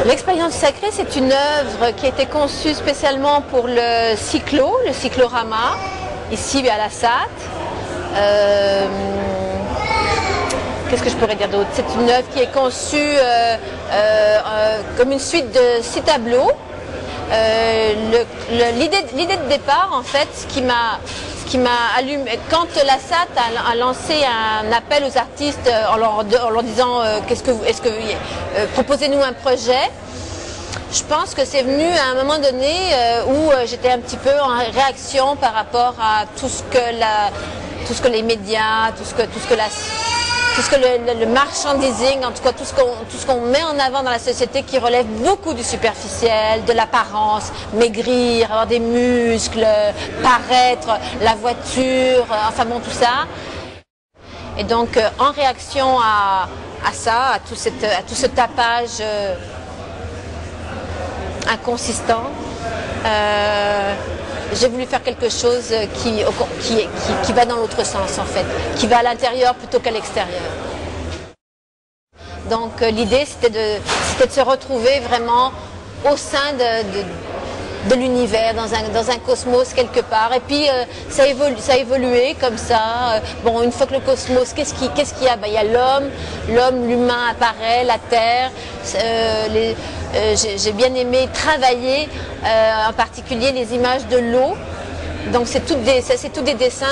L'expérience sacrée, c'est une œuvre qui a été conçue spécialement pour le cyclorama, ici à la SAT. Qu'est-ce que je pourrais dire d'autre? C'est une œuvre qui est conçue comme une suite de 6 tableaux. L'idée de départ, en fait, ce qui m'a allumé, quand la SAT a lancé un appel aux artistes en leur disant proposez-nous un projet, je pense que c'est venu à un moment donné où j'étais un petit peu en réaction par rapport à tout ce que les médias, tout ce que le merchandising, en tout cas tout ce qu'on met en avant dans la société qui relève beaucoup du superficiel, de l'apparence, maigrir, avoir des muscles, paraître, la voiture, enfin bon tout ça. Et donc en réaction à ça, à tout ce tapage inconsistant, j'ai voulu faire quelque chose qui va dans l'autre sens en fait, qui va à l'intérieur plutôt qu'à l'extérieur. Donc l'idée c'était de se retrouver vraiment au sein de l'univers, dans un cosmos quelque part. Et puis ça a évolué comme ça. Bon, une fois que le cosmos, qu'est-ce qu'il y a? Ben, il y a l'humain apparaît, la Terre. J'ai bien aimé travailler, en particulier les images de l'eau. Donc c'est tous des dessins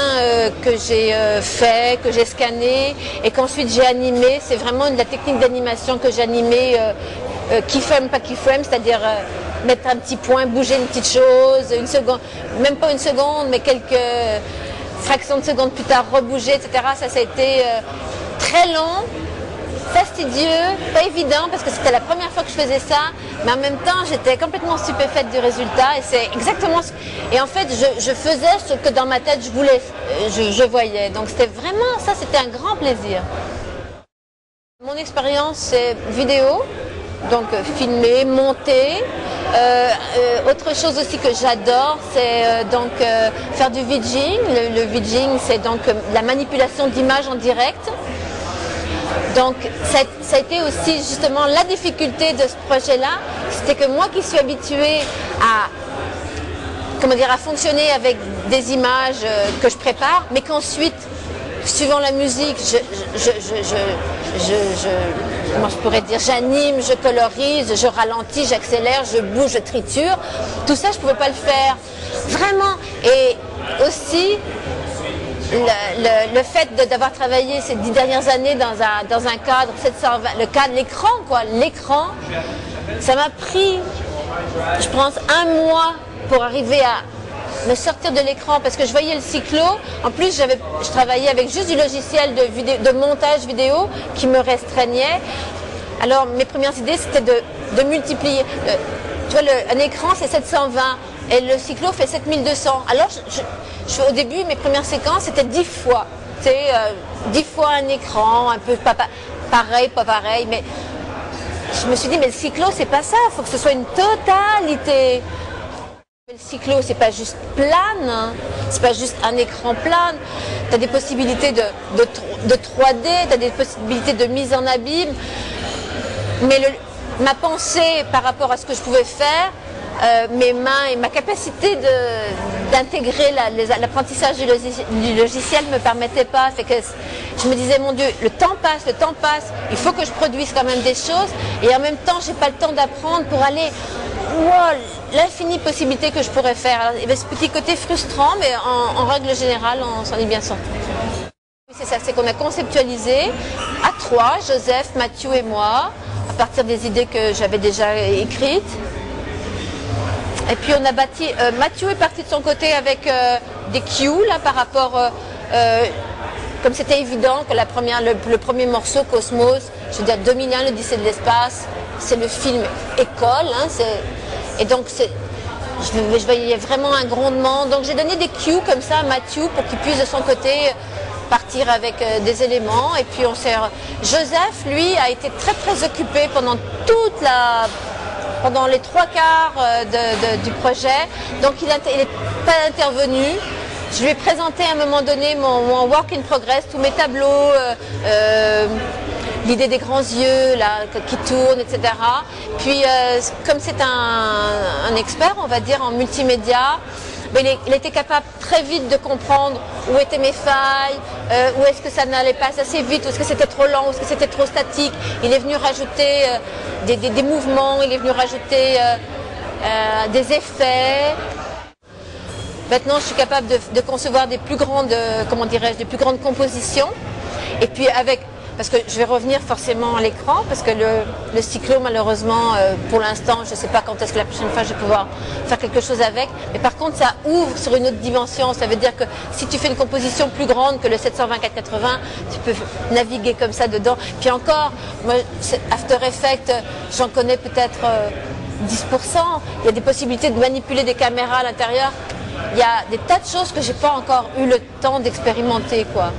que j'ai faits, que j'ai scannés et qu'ensuite j'ai animés. C'est vraiment la technique d'animation que j'ai animée, keyframe, pas keyframe, c'est-à-dire mettre un petit point, bouger une petite chose, une seconde, même pas une seconde, mais quelques fractions de secondes plus tard, rebouger, etc. Ça a été très long, fastidieux, pas évident parce que c'était la première fois que je faisais ça, mais en même temps j'étais complètement stupéfaite du résultat et c'est exactement ce... Et en fait je faisais ce que dans ma tête je voyais, donc c'était vraiment ça, c'était un grand plaisir. Mon expérience c'est vidéo, donc filmer, monter. Autre chose aussi que j'adore, c'est faire du vidging. Le vidging, c'est donc la manipulation d'images en direct. Donc ça a été aussi justement la difficulté de ce projet-là, c'était que moi qui suis habituée à fonctionner avec des images que je prépare, mais qu'ensuite, suivant la musique, comment je pourrais dire, j'anime, je colorise, je ralentis, j'accélère, je bouge, je triture. Tout ça, je ne pouvais pas le faire. Vraiment. Et aussi, le fait d'avoir travaillé ces 10 dernières années dans un cadre 720, le cadre, l'écran, ça m'a pris, je pense, 1 mois pour arriver à me sortir de l'écran parce que je voyais le cyclo. En plus, je travaillais avec juste du logiciel de montage vidéo qui me restreignait. Alors, mes premières idées, c'était de multiplier. Tu vois, un écran, c'est 720 et le cyclo fait 7200. Alors, au début, mes premières séquences, c'était 10 fois. Tu sais, 10 fois un écran, un peu pas pareil. Mais je me suis dit, mais le cyclo, c'est pas ça. Il faut que ce soit une totalité. Le cyclo, c'est pas juste plane, hein. C'est pas juste un écran plane. Tu as des possibilités de 3D, tu as des possibilités de mise en abîme. Mais ma pensée par rapport à ce que je pouvais faire, mes mains et ma capacité d'intégrer l'apprentissage du logiciel ne me permettait pas. Fait que je me disais, mon Dieu, le temps passe, il faut que je produise quand même des choses. Et en même temps, j'ai pas le temps d'apprendre pour aller... Wow, l'infinie possibilité que je pourrais faire. Alors, il y avait ce petit côté frustrant, mais en règle générale, on s'en est bien sorti. C'est ça, c'est qu'on a conceptualisé à 3, Joseph, Mathieu et moi, à partir des idées que j'avais déjà écrites. Et puis on a bâti, Mathieu est parti de son côté avec des cues là, par rapport, comme c'était évident que le premier morceau, Cosmos, je veux dire 2001, l'Odyssée de l'espace, c'est le film école, hein, et donc je voyais vraiment un grondement. Donc j'ai donné des cues comme ça à Mathieu pour qu'il puisse de son côté partir avec des éléments. Et puis Joseph, lui, a été très très occupé pendant les 3/4 du projet. Donc il n'est pas intervenu. Je lui ai présenté à un moment donné mon work in progress, tous mes tableaux, l'idée des grands yeux là, qui tournent, etc. Puis comme c'est un expert, on va dire, en multimédia, ben, il était capable très vite de comprendre où étaient mes failles, où est-ce que ça n'allait pas assez vite, où est-ce que c'était trop lent, où est-ce que c'était trop statique. Il est venu rajouter des mouvements, il est venu rajouter des effets. Maintenant, je suis capable de concevoir des plus grandes, comment dirais-je, des plus grandes compositions. Et puis parce que je vais revenir forcément à l'écran, parce que le cyclo, malheureusement, pour l'instant, je ne sais pas quand est-ce que la prochaine fois je vais pouvoir faire quelque chose avec. Mais par contre, ça ouvre sur une autre dimension. Ça veut dire que si tu fais une composition plus grande que le 720-480, tu peux naviguer comme ça dedans. Puis encore, moi, After Effects, j'en connais peut-être 10%. Il y a des possibilités de manipuler des caméras à l'intérieur. Il y a des tas de choses que j'ai pas encore eu le temps d'expérimenter, quoi.